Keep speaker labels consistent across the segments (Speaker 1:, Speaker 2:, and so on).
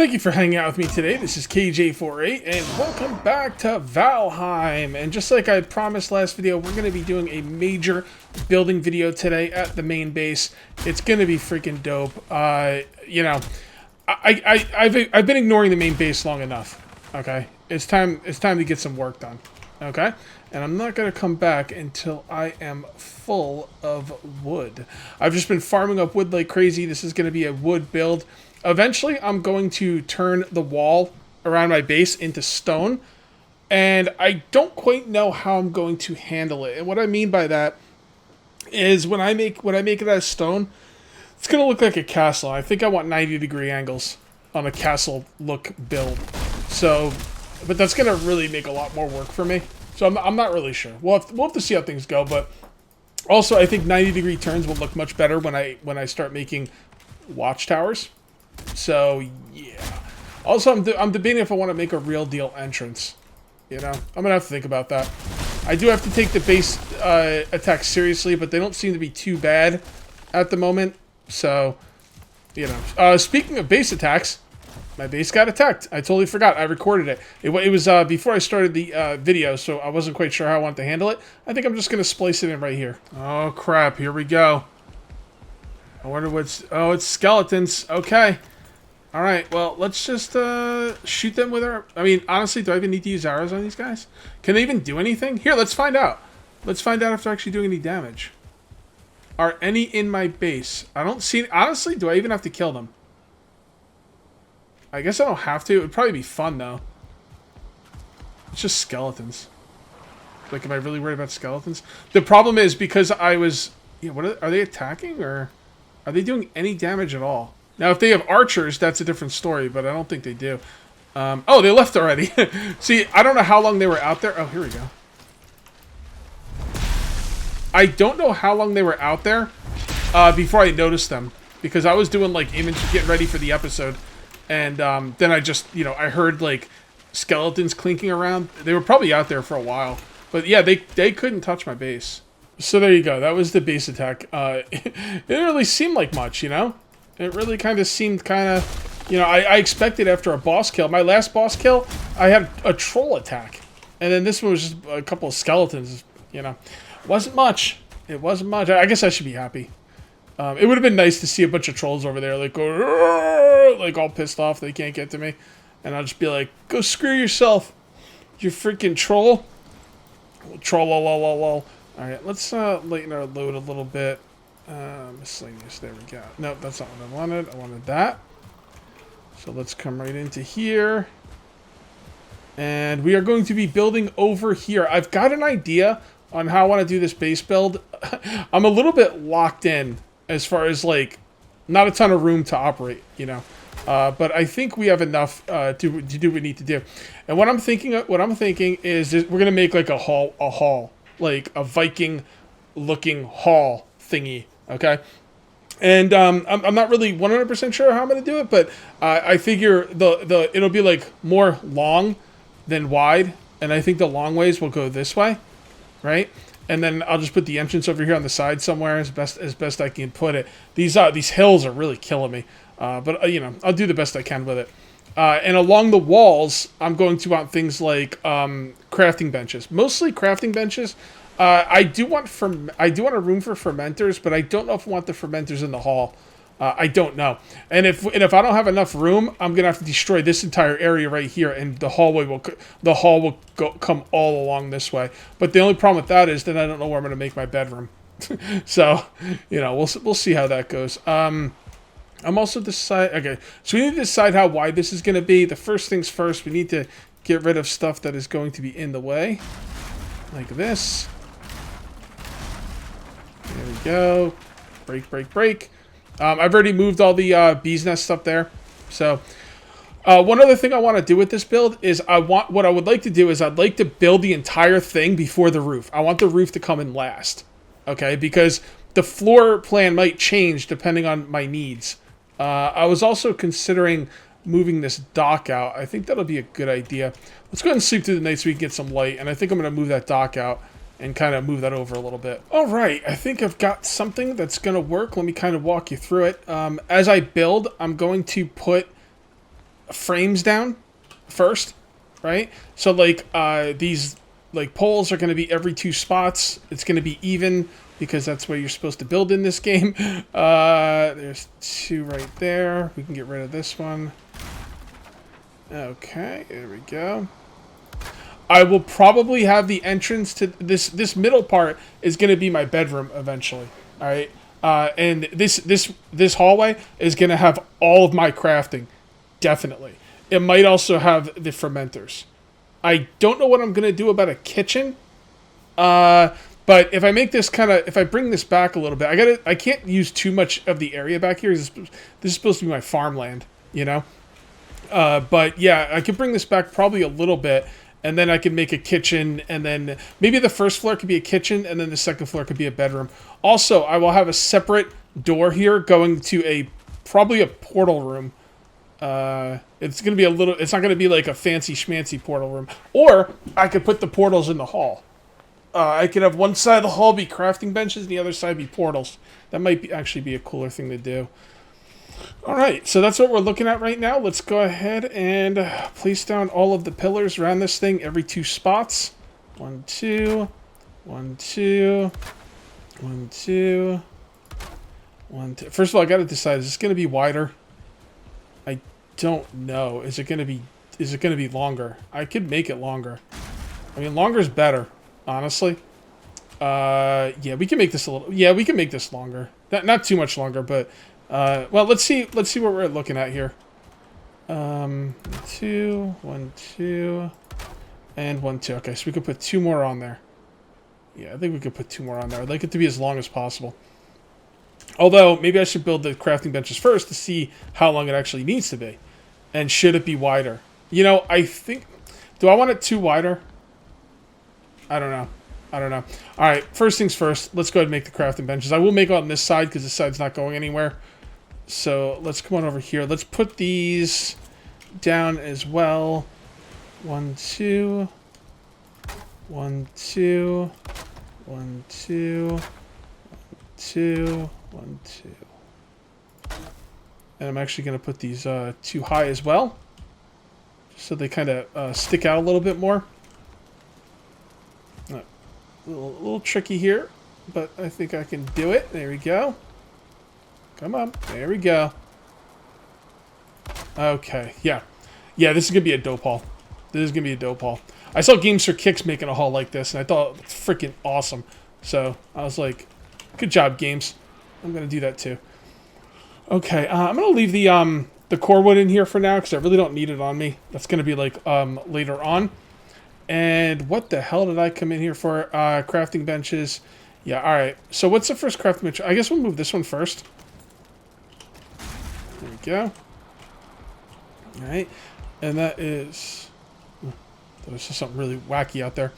Speaker 1: Thank you for hanging out with me today. This is KJ48, and welcome back to Valheim. And just like I promised last video, we're going to be doing a major building video today at the main base. It's going to be freaking dope. You know, I've been ignoring the main base long enough. Okay, it's time to get some work done. Okay, and I'm not going to come back until I am full of wood. I've just been farming up wood like crazy. This is going to be a wood build. Eventually, I'm going to turn the wall around my base into stone, and I don't quite know how I'm going to handle it. And what I mean by that is when I make it out of stone, it's going to look like a castle. I think I want 90-degree angles on a castle look build. So, but that's going to really make a lot more work for me. So I'm not really sure. We'll have to see how things go. But also, I think 90-degree turns will look much better when I start making watchtowers. So, yeah. Also, I'm debating if I want to make a real deal entrance. You know? I'm going to have to think about that. I do have to take the base attacks seriously, but they don't seem to be too bad at the moment. So, you know. Speaking of base attacks, my base got attacked. I totally forgot. I recorded it. It was before I started the video, so I wasn't quite sure how I wanted to handle it. I think I'm just going to splice it in right here. Oh, crap. Here we go. I wonder what's... Oh, it's skeletons. Okay. Alright, well, let's just shoot them with our... I mean, honestly, do I even need to use arrows on these guys? Can they even do anything? Here, let's find out. Let's find out if they're actually doing any damage. Are any in my base? I don't see... Honestly, do I even have to kill them? I guess I don't have to. It would probably be fun, though. It's just skeletons. Like, am I really worried about skeletons? The problem is, because I was... Yeah, what are they attacking, or... Are they doing any damage at all? Now, if they have archers, that's a different story, but I don't think they do. Oh, they left already. See, I don't know how long they were out there. Oh, here we go. I don't know how long they were out there before I noticed them. Because I was doing, like, image getting ready for the episode. And then I just, you know, I heard, like, skeletons clinking around. They were probably out there for a while. But, yeah, they couldn't touch my base. So there you go. That was the base attack. It didn't really seem like much, you know? It really kind of seemed kind of... You know, I expected after a boss kill. My last boss kill, I had a troll attack. And then this one was just a couple of skeletons, you know. Wasn't much. It wasn't much. I guess I should be happy. It would have been nice to see a bunch of trolls over there, like, go, like all pissed off they can't get to me. And I'll just be like, go screw yourself, you freaking troll. Troll. Alright, let's lighten our load a little bit. Miscellaneous, there we go. Nope, that's not what I wanted. I wanted that. So let's come right into here. And we are going to be building over here. I've got an idea on how I want to do this base build. I'm a little bit locked in as far as, like, not a ton of room to operate, you know. But I think we have enough to do what we need to do. And what I'm thinking is we're going to make, like, a hall. Like a Viking-looking hall thingy, okay? And I'm not really 100% sure how I'm going to do it, but I figure it'll be like more long than wide, and I think the long ways will go this way, right? And then I'll just put the entrance over here on the side somewhere as best I can put it. These hills are really killing me, but you know, I'll do the best I can with it. And along the walls, I'm going to want things like crafting benches. Mostly crafting benches. I do want a room for fermenters, but I don't know if I want the fermenters in the hall. I don't know. And if I don't have enough room, I'm gonna have to destroy this entire area right here, and the hall will come all along this way. But the only problem with that is that I don't know where I'm gonna make my bedroom. So, you know, we'll see how that goes. I'm also deciding... Okay, so we need to decide how wide this is going to be. The first things first, we need to get rid of stuff that is going to be in the way. Like this. There we go. Break. I've already moved all the bee's nest stuff there. So, one other thing I want to do with this build is what I would like to do is I'd like to build the entire thing before the roof. I want the roof to come in last. Okay, because the floor plan might change depending on my needs. I was also considering moving this dock out. I think that'll be a good idea. Let's go ahead and sleep through the night so we can get some light. And I think I'm going to move that dock out and kind of move that over a little bit. All right, I think I've got something that's going to work. Let me kind of walk you through it. As I build, I'm going to put frames down first, right? So like these like poles are going to be every 2 spots. It's going to be even because that's where you're supposed to build in this game. There's 2 right there. We can get rid of this one. Okay, there we go. I will probably have the entrance to this middle part is going to be my bedroom eventually. All right, and this hallway is going to have all of my crafting, definitely. It might also have the fermenters. I don't know what I'm going to do about a kitchen, but if I make this if I bring this back a little bit, I can't use too much of the area back here. This is supposed to be my farmland, you know. But yeah, I could bring this back probably a little bit. And then I could make a kitchen, and then maybe the first floor could be a kitchen, and then the second floor could be a bedroom. Also, I will have a separate door here going to probably a portal room. It's going to be it's not going to be like a fancy schmancy portal room. Or I could put the portals in the hall. I could have one side of the hall be crafting benches, and the other side be portals. That might actually be a cooler thing to do. Alright, so that's what we're looking at right now. Let's go ahead and place down all of the pillars around this thing every 2 spots. 1, 2, 1, 2, 1, 2, 1, 2. First of all, I gotta decide, is this gonna be wider? I don't know. Is it gonna be longer? I could make it longer. I mean, longer is better, honestly. Yeah, we can make this we can make this longer. Not too much longer, but well, let's see what we're looking at here. 1, 2, 1, 2, and 1, 2. Okay, so we could put 2 more on there. Yeah, I think we could put 2 more on there. I'd like it to be as long as possible. Although, maybe I should build the crafting benches first to see how long it actually needs to be. And should it be wider? You know, I think... Do I want it too wider? I don't know. Alright, first things first. Let's go ahead and make the crafting benches. I will make it on this side because this side's not going anywhere. So let's come on over here. Let's put these down as well. 1, 2. 1, 2. 1, 2. 2. 1, 2. And I'm actually going to put these 2 high as well. So they kind of stick out a little bit more. A little tricky here, but I think I can do it. There we go. Come on. There we go. Okay. Yeah. Yeah, this is going to be a dope haul. I saw Games for Kicks making a haul like this, and I thought it was freaking awesome. So I was like, good job, Games. I'm going to do that too. Okay. I'm going to leave the core wood in here for now because I really don't need it on me. That's going to be like later on. And what the hell did I come in here for? Crafting benches. Yeah, alright. So what's the first crafting bench? I guess we'll move this one first. There we go. Alright. And that is... There's just something really wacky out there.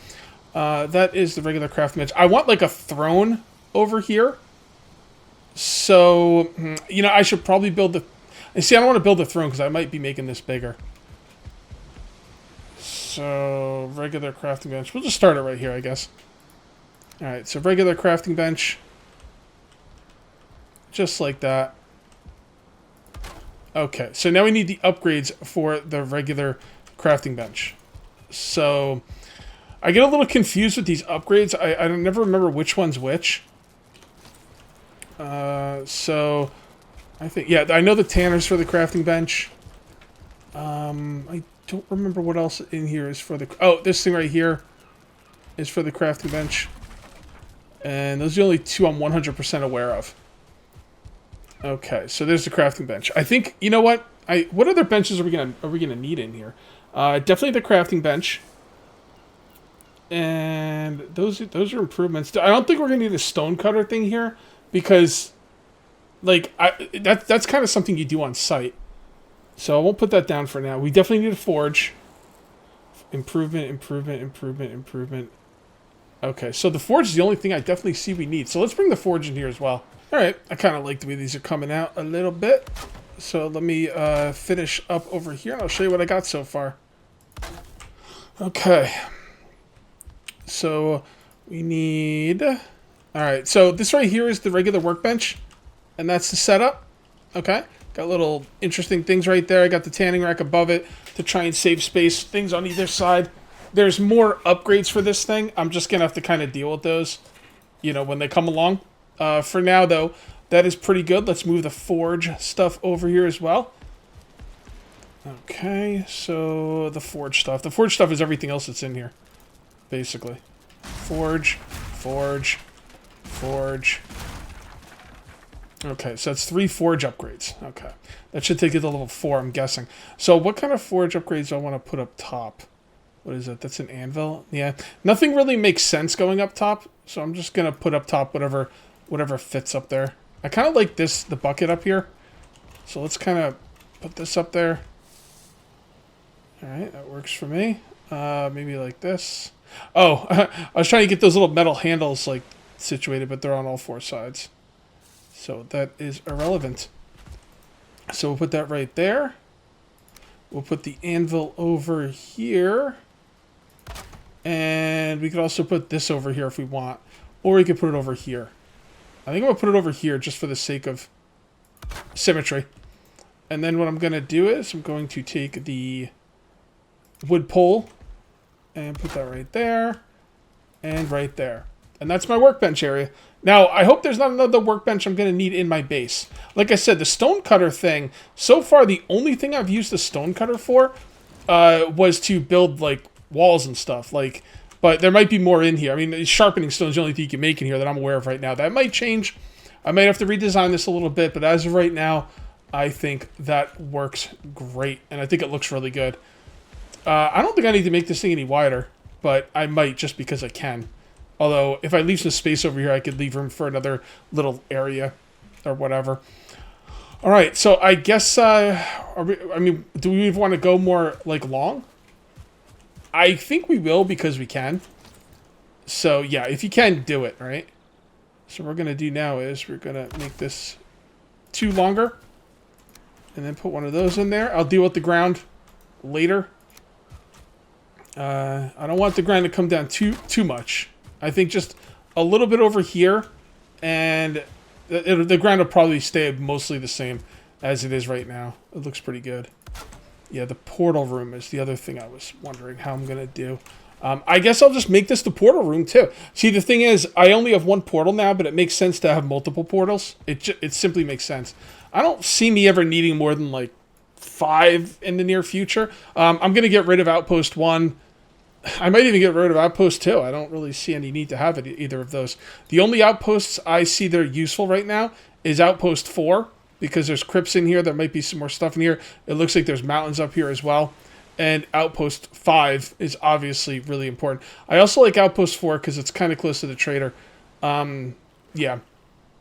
Speaker 1: That is the regular crafting bench. I want like a throne over here. So, you know, I should probably build the... See, I don't want to build the throne because I might be making this bigger. So, regular crafting bench. We'll just start it right here, I guess. Alright, so regular crafting bench. Just like that. Okay, so now we need the upgrades for the regular crafting bench. So, I get a little confused with these upgrades. I never remember which one's which. So, I think, yeah, I know the tanners for the crafting bench. I don't remember what else in here is for the... Oh, this thing right here is for the crafting bench. And those are the only 2 I'm 100% aware of. Okay, so there's the crafting bench. I think, you know what? What other benches are we gonna need in here? Definitely the crafting bench. And those are improvements. I don't think we're gonna need a stone cutter thing here because, like, that's kind of something you do on site. So I won't put that down for now. We definitely need a forge. Improvement. Okay, so the forge is the only thing I definitely see we need. So let's bring the forge in here as well. Alright, I kind of like the way these are coming out a little bit. So let me finish up over here, and I'll show you what I got so far. Okay. So we need... Alright, so this right here is the regular workbench. And that's the setup. Okay. Got little interesting things right there. I got the tanning rack above it to try and save space. Things on either side. There's more upgrades for this thing. I'm just going to have to kind of deal with those, you know, when they come along. For now, though, that is pretty good. Let's move the forge stuff over here as well. Okay, so the forge stuff. The forge stuff is everything else that's in here, basically. Forge, forge, forge. Okay, so that's 3 forge upgrades. Okay, that should take you to level 4, I'm guessing. So what kind of forge upgrades do I want to put up top? What is it? That's an anvil? Yeah, nothing really makes sense going up top, so I'm just going to put up top whatever fits up there. I kind of like this, the bucket up here. So let's kind of put this up there. Alright, that works for me. Maybe like this. Oh, I was trying to get those little metal handles like situated, but they're on all 4 sides. So that is irrelevant. So we'll put that right there. We'll put the anvil over here. And we could also put this over here if we want. Or we could put it over here. I think I'm going to put it over here just for the sake of symmetry. And then what I'm going to do is I'm going to take the wood pole and put that right there and right there. And that's my workbench area. Now, I hope there's not another workbench I'm going to need in my base. Like I said, the stone cutter thing, so far the only thing I've used the stone cutter for was to build, like, walls and stuff. Like, but there might be more in here. I mean, sharpening stone is the only thing you can make in here that I'm aware of right now. That might change. I might have to redesign this a little bit, but as of right now, I think that works great. And I think it looks really good. I don't think I need to make this thing any wider, but I might just because I can. Although, if I leave some space over here, I could leave room for another little area or whatever. All right, so I guess, do we want to go more, like, long? I think we will because we can. So, yeah, if you can, do it, right? So what we're going to do now is we're going to make this 2 longer. And then put one of those in there. I'll deal with the ground later. I don't want the ground to come down too much. I think just a little bit over here, and the ground will probably stay mostly the same as it is right now. It looks pretty good. Yeah, the portal room is the other thing I was wondering how I'm going to do. I guess I'll just make this the portal room, too. See, the thing is, I only have 1 portal now, but it makes sense to have multiple portals. It simply makes sense. I don't see me ever needing more than, like, 5 in the near future. I'm going to get rid of Outpost 1. I might even get rid of Outpost 2. I don't really see any need to have it, either of those. The only outposts I see that are useful right now is Outpost 4, because there's crypts in here. There might be some more stuff in here. It looks like there's mountains up here as well. And Outpost 5 is obviously really important. I also like Outpost 4 because it's kind of close to the trader. Yeah,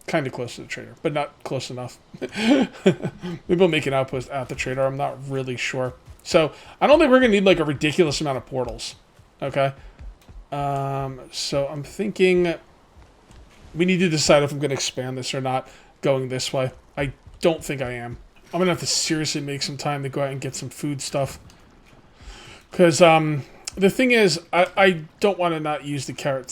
Speaker 1: kind of close to the trader, but not close enough. Maybe we'll make an outpost at the trader. I'm not really sure. So I don't think we're going to need like a ridiculous amount of portals. Okay. So I'm thinking we need to decide if I'm going to expand this or not going this way. I don't think I am. I'm going to have to seriously make some time to go out and get some food stuff. Because the thing is, I don't want to not use the carrot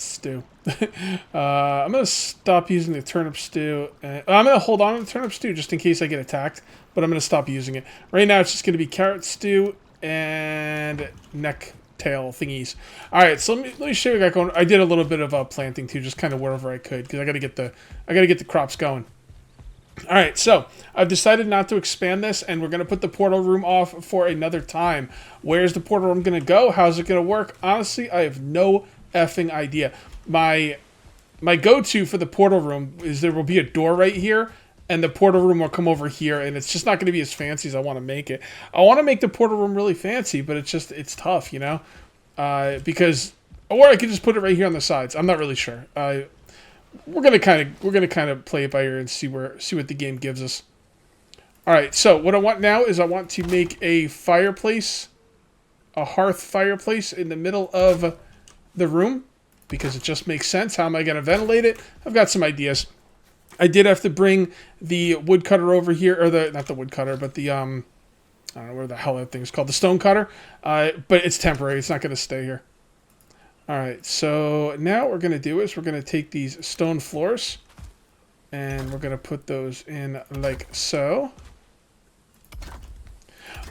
Speaker 1: stew. I'm going to stop using the turnip stew. I'm going to hold on to the turnip stew just in case I get attacked. But I'm going to stop using it. Right now, it's just going to be carrot stew and neck tail thingies. All right, so let me show you what I got going. I did a little bit of planting too, just kind of wherever I could, because I got to get the crops going. All right, so I've decided not to expand this, and we're going to put the portal room off for another time. Where's the portal room going to go? How's it going to work? Honestly, I have no effing idea. My go-to for the portal room is there will be a door right here, and the portal room will come over here, and it's just not going to be as fancy as I want to make it. I want to make the portal room really fancy, but it's tough, you know? Because, or I could just put it right here on the sides. I'm not really sure. We're gonna kind of play it by ear and see what the game gives us. All right, so what I want now is I want to make a fireplace, a hearth fireplace in the middle of the room because it just makes sense. How am I gonna ventilate it? I've got some ideas. I did have to bring the woodcutter over here, or not the woodcutter, but the I don't know what the hell that thing is called, the stone cutter. But it's temporary. It's not gonna stay here. All right, so now what we're going to do is we're going to take these stone floors And we're going to put those in like so.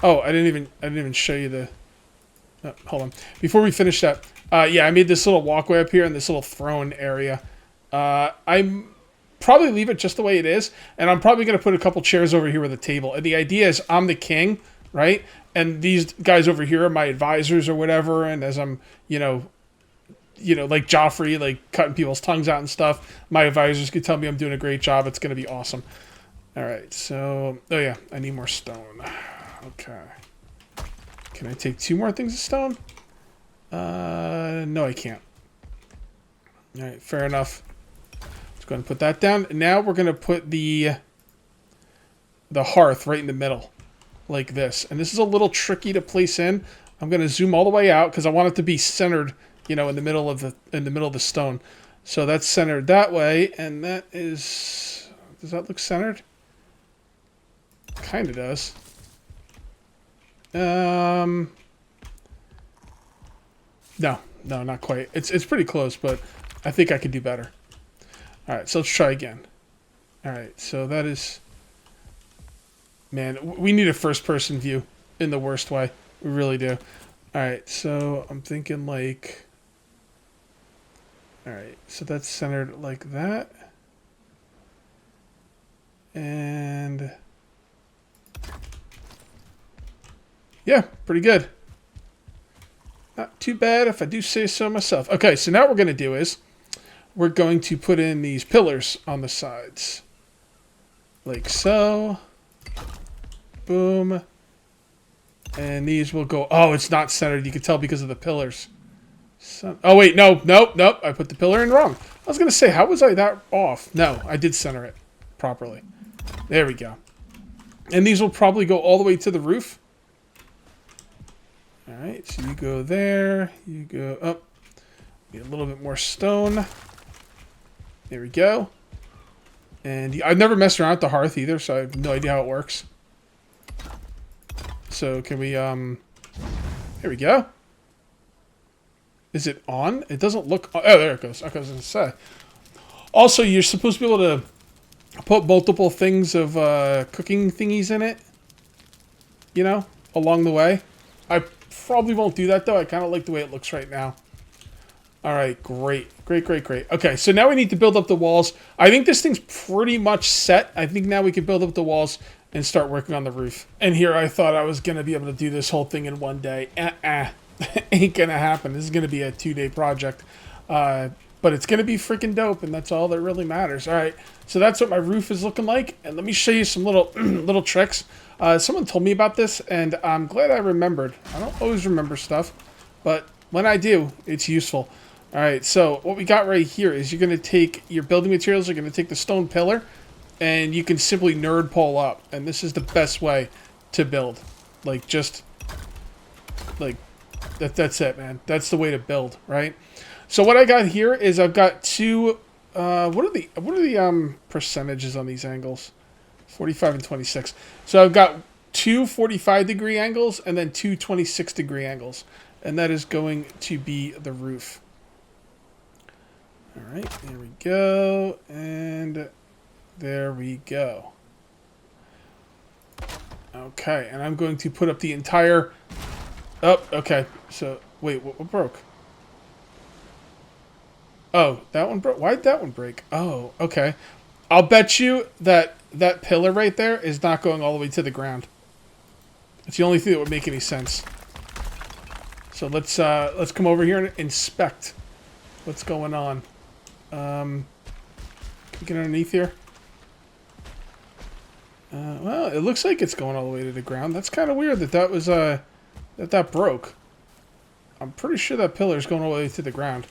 Speaker 1: Oh, I didn't even show you the... Oh, hold on. Before we finish that, yeah, I made this little walkway up here in this little throne area. I'm probably leave it just the way it is, and I'm probably going to put a couple chairs over here with a table. And the idea is I'm the king, right? And these guys over here are my advisors or whatever, and as I'm, you know, like Joffrey, like cutting people's tongues out and stuff, my advisors can tell me I'm doing a great job. It's going to be awesome. All right, so... Oh, yeah, I need more stone. Okay. Can I take 2 more things of stone? No, I can't. All right, fair enough. Let's go ahead and put that down. Now we're going to put the hearth right in the middle, like this. And this is a little tricky to place in. I'm going to zoom all the way out because I want it to be centered, you know, in the middle of the stone. So that's centered that way, and that is... Does that look centered? Kind of does. No, not quite. It's pretty close, but I think I could do better. All right, so let's try again. All right, so that is... Man, we need a first-person view in the worst way. We really do. All right, so I'm thinking like... All right, so that's centered like that. And... Yeah, pretty good. Not too bad if I do say so myself. Okay, so now what we're going to do is we're going to put in these pillars on the sides. Like so. Boom. And these will go... Oh, it's not centered. You can tell because of the pillars. So, oh, wait. Nope. I put the pillar in wrong. I was going to say, how was I that off? No, I did center it properly. There we go. And these will probably go all the way to the roof. All right, so you go there, you go up, get a little bit more stone. There we go. And I've never messed around with the hearth either, so I have no idea how it works. So can we, there we go. Is it on? It doesn't look, oh, there it goes. Okay, I was going to say. Also, you're supposed to be able to put multiple things of cooking thingies in it, you know, along the way. I probably won't do that, though. I kind of like the way it looks right now. All right, great. Okay, so now we need to build up the walls. I think this thing's pretty much set. I think now we can build up the walls and start working on the roof. And here I thought I was going to be able to do this whole thing in one day. Ain't going to happen. This is going to be a 2-day project. But it's going to be freaking dope, and that's all that really matters. All right, so that's what my roof is looking like. And let me show you some little little tricks. Someone told me about this, and I'm glad I remembered. I don't always remember stuff, but when I do, it's useful. All right, so what we got right here is you're going to take your building materials. You're going to take the stone pillar, and you can simply nerd pole up. And this is the best way to build. Like, just... Like, that's it, man. That's the way to build, right? So what I got here is I've got two... what are the percentages on these angles? 45 and 26. So I've got two 45-degree angles and then two 26-degree angles. And that is going to be the roof. All right, there we go. And there we go. Okay, and I'm going to put up the entire... Oh, okay. So, wait, what broke? Oh, that one broke? Why'd that one break? Oh, okay. I'll bet you that that pillar right there is not going all the way to the ground. It's the only thing that would make any sense. So let's come over here and inspect what's going on. Can we get underneath here? Well, it looks like it's going all the way to the ground. That's kind of weird that was that broke. I'm pretty sure that pillar is going all the way to the ground.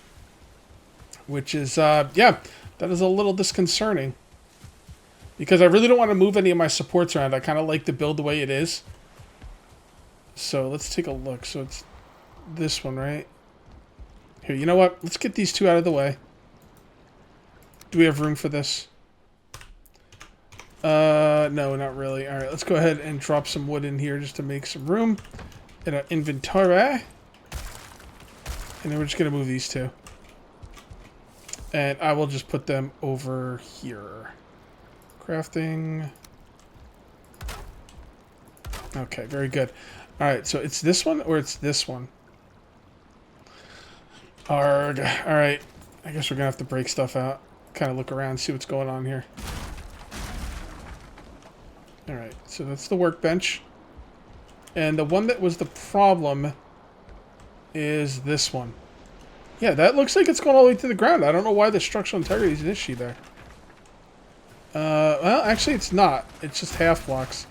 Speaker 1: Which is, yeah, that is a little disconcerting. Because I really don't want to move any of my supports around. I kind of like to build the way it is. So let's take a look. So it's this one, right? Here, you know what? Let's get these two out of the way. Do we have room for this? No, not really. All right, let's go ahead and drop some wood in here just to make some room in our inventory. And then we're just going to move these two. And I will just put them over here. Crafting. Okay, very good. Alright, so it's this one or it's this one? Arg. Alright. I guess we're gonna have to break stuff out. Kind of look around, see what's going on here. Alright, so that's the workbench. And the one that was the problem is this one. Yeah, that looks like it's going all the way to the ground. I don't know why the structural integrity is an issue there. Well, actually it's not. It's just half blocks.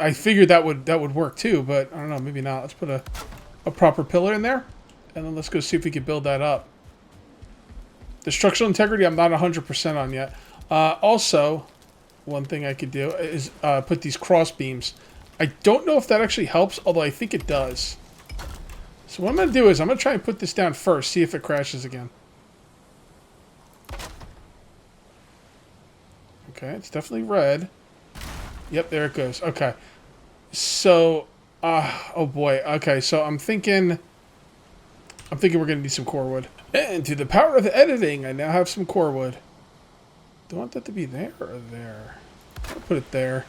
Speaker 1: I figured that would work too, but I don't know, maybe not. Let's put a proper pillar in there, and then let's go see if we can build that up. The structural integrity I'm not 100% on yet. Also, one thing I could do is put these cross beams. I don't know if that actually helps, although I think it does. So what I'm going to do is I'm going to try and put this down first, see if it crashes again. Okay, it's definitely red. Yep, there it goes. Okay. So, oh boy. Okay, so I'm thinking we're going to need some core wood. And to the power of editing, I now have some core wood. Do I want that to be there or there? I'll put it there.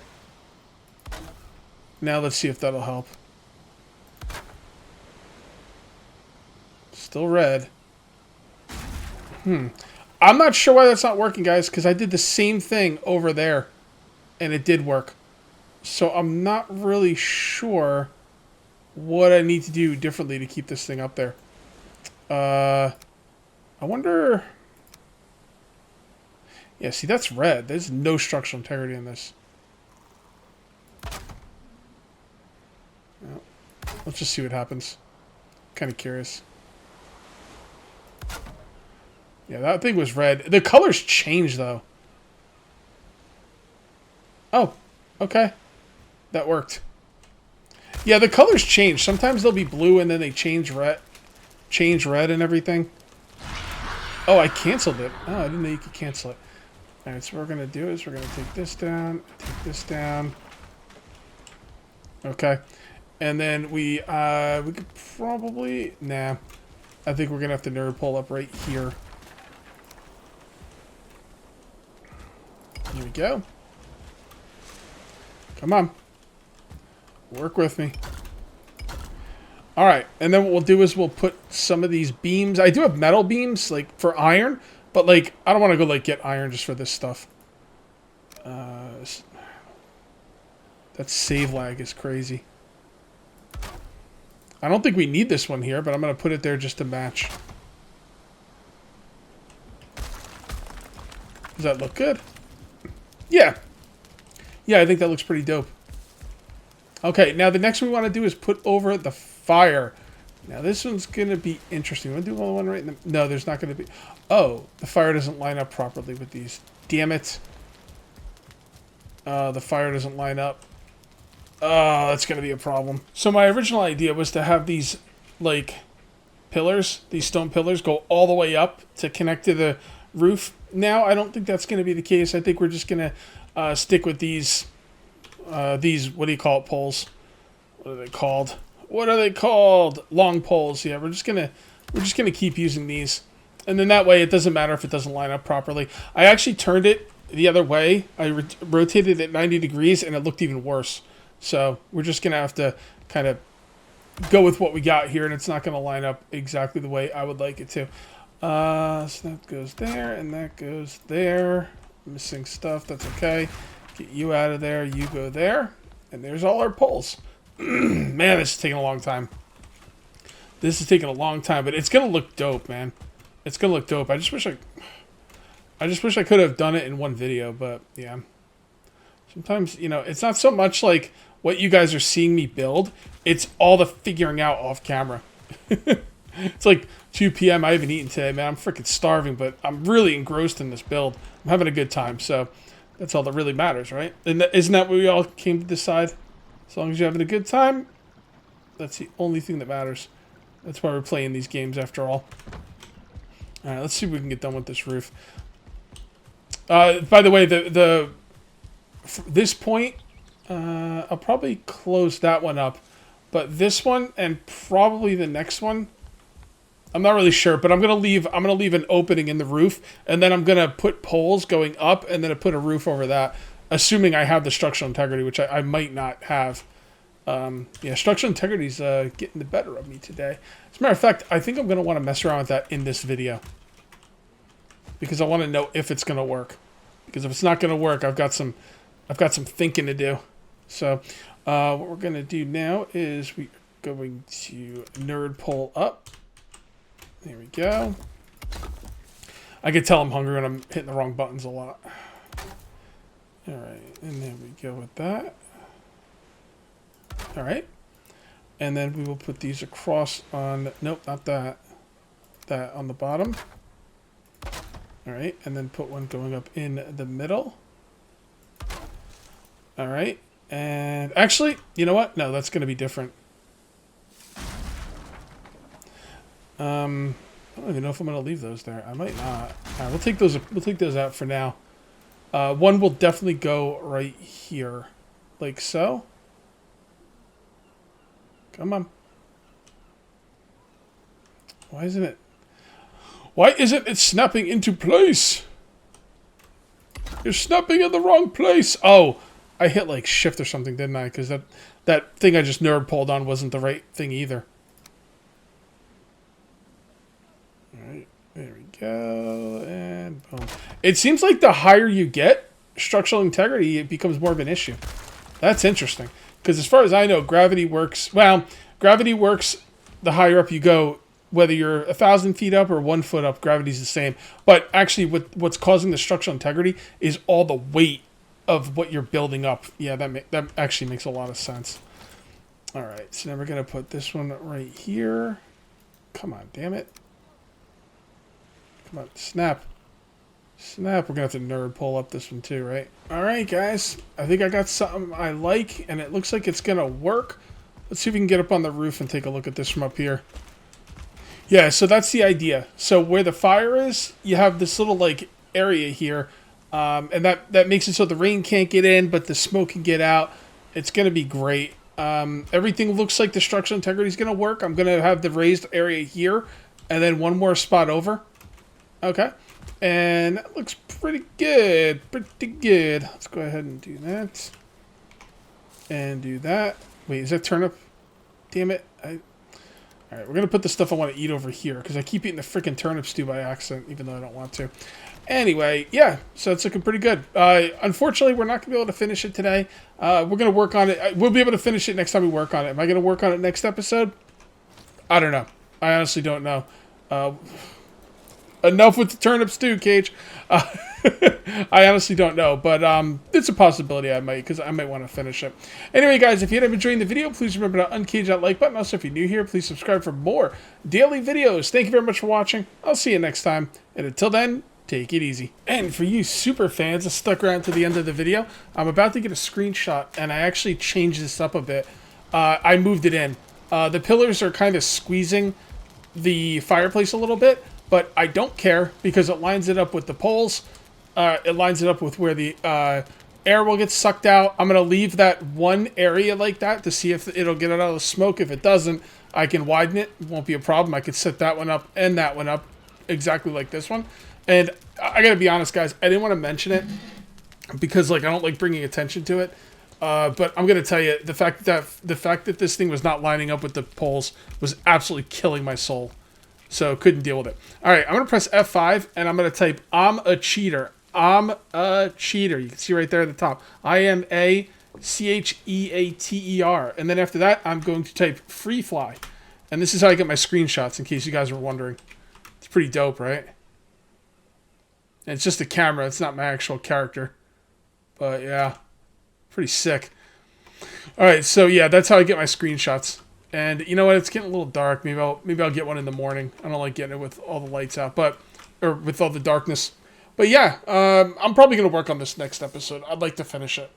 Speaker 1: Now let's see if that'll help. Still red. I'm not sure why that's not working, guys, because I did the same thing over there. And it did work. So I'm not really sure what I need to do differently to keep this thing up there. I wonder... Yeah, see, that's red. There's no structural integrity in this. Well, let's just see what happens. Kind of curious. Yeah, that thing was red. The colors changed, though. Oh, okay. That worked. Yeah, the colors change. Sometimes they'll be blue and then they change red and everything. Oh, I canceled it. Oh, I didn't know you could cancel it. Alright, so what we're going to do is we're going to take this down, take this down. Okay. And then we could probably... Nah. I think we're going to have to nerd pull up right here. Here we go. Come on. Work with me. Alright, and then what we'll do is we'll put some of these beams. I do have metal beams, like, for iron. But, like, I don't want to go, like, get iron just for this stuff. That save lag is crazy. I don't think we need this one here, but I'm going to put it there just to match. Does that look good? Yeah. Yeah, I think that looks pretty dope. Okay, now the next one we want to do is put over the fire. Now this one's going to be interesting. Want to do one right in the... No, there's not going to be... Oh, the fire doesn't line up properly with these. Damn it. The fire doesn't line up. Oh, that's going to be a problem. So my original idea was to have these, like, pillars, these stone pillars, go all the way up to connect to the roof. Now, I don't think that's going to be the case. I think we're just going to stick with these, what do you call it, poles? What are they called? What are they called? Long poles. Yeah, we're just gonna keep using these. And then that way it doesn't matter if it doesn't line up properly. I actually turned it the other way. I rotated it 90 degrees and it looked even worse. So we're just going to have to kind of go with what we got here, and it's not going to line up exactly the way I would like it to. So that goes there and that goes there. Missing stuff. That's okay. Get you out of there. You go there. And there's all our poles. Man, this is taking a long time. This is taking a long time, but it's going to look dope, man. It's going to look dope. I just wish I could have done it in one video, but yeah. Sometimes, you know, it's not so much like what you guys are seeing me build. It's all the figuring out off camera. It's like 2 p.m. I haven't eaten today, man. I'm freaking starving, but I'm really engrossed in this build. I'm having a good time, so that's all that really matters, right? And isn't that what we all came to decide? As long as you're having a good time, that's the only thing that matters. That's why we're playing these games, after all. All right, let's see if we can get done with this roof. By the way, this point, I'll probably close that one up. But this one, and probably the next one, I'm not really sure, but I'm gonna leave an opening in the roof, and then I'm gonna put poles going up, and then I put a roof over that, assuming I have the structural integrity, which I might not have. Yeah, structural integrity's getting the better of me today. As a matter of fact, I think I'm gonna want to mess around with that in this video because I want to know if it's gonna work. Because if it's not gonna work, I've got some thinking to do. So, what we're gonna do now is we're going to nerd pull up. There we go. I can tell I'm hungry when I'm hitting the wrong buttons a lot. Alright, and there we go with that. Alright. And then we will put these across on... Nope, not that. That on the bottom. Alright, and then put one going up in the middle. Alright. And actually, you know what? No, that's going to be different. I don't even know if I'm going to leave those there. I might not. Alright, we'll take those out for now. One will definitely go right here. Like so. Come on. Why isn't it snapping into place? You're snapping in the wrong place. Oh, I hit like shift or something, didn't I? Because that thing I just nerd pulled on wasn't the right thing either. Alright, there we go. And boom. It seems like the higher you get, structural integrity, it becomes more of an issue. That's interesting. Because as far as I know, gravity works... Well, gravity works the higher up you go. Whether you're 1,000 feet up or 1 foot up, gravity's the same. But actually, what's causing the structural integrity is all the weight of what you're building up. Yeah, that actually makes a lot of sense. All right, so now we're going to put this one right here. Come on, damn it. Come on, snap. Snap, we're going to have to nerd pull up this one too, right? Alright guys, I think I got something I like, and it looks like it's going to work. Let's see if we can get up on the roof and take a look at this from up here. Yeah, so that's the idea. So where the fire is, you have this little like area here, and that makes it so the rain can't get in, but the smoke can get out. It's going to be great. Everything looks like the structural integrity is going to work. I'm going to have the raised area here, and then one more spot over. Okay. And that looks pretty good. Pretty good. Let's go ahead and do that. And do that. Wait, is that turnip? Damn it. Alright, we're going to put the stuff I want to eat over here. Because I keep eating the freaking turnip stew by accident. Even though I don't want to. Anyway, yeah. So it's looking pretty good. Unfortunately, we're not going to be able to finish it today. We're going to work on it. We'll be able to finish it next time we work on it. Am I going to work on it next episode? I don't know. I honestly don't know. Enough with the turnip stew, Cage. I honestly don't know, but it's a possibility I might, because I might want to finish it. Anyway, guys, if you ended up enjoying the video, please remember to uncage that like button. Also, if you're new here, please subscribe for more daily videos. Thank you very much for watching. I'll see you next time, and until then, take it easy. And for you super fans that stuck around to the end of the video, I'm about to get a screenshot, and I actually changed this up a bit. I moved it in. The pillars are kind of squeezing the fireplace a little bit, but I don't care because it lines it up with the poles. It lines it up with where the air will get sucked out. I'm going to leave that one area like that to see if it'll get it out of the smoke. If it doesn't, I can widen it. It won't be a problem. I could set that one up and that one up exactly like this one. And I got to be honest, guys, I didn't want to mention it because like I don't like bringing attention to it. But I'm going to tell you, the fact that this thing was not lining up with the poles was absolutely killing my soul. So couldn't deal with it. All right, I'm going to press F5 and I'm going to type I'm a cheater. I'm a cheater. You can see right there at the top. IMACHEATER. And then after that, I'm going to type free fly. And this is how I get my screenshots in case you guys were wondering. It's pretty dope, right? And it's just a camera. It's not my actual character. But yeah, pretty sick. All right, so yeah, that's how I get my screenshots. And you know what? It's getting a little dark. Maybe I'll get one in the morning. I don't like getting it with all the lights out, or with all the darkness. But yeah, I'm probably gonna work on this next episode. I'd like to finish it.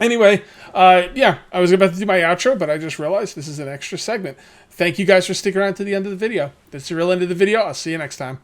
Speaker 1: Anyway, yeah, I was about to do my outro, but I just realized this is an extra segment. Thank you guys for sticking around to the end of the video. That's the real end of the video. I'll see you next time.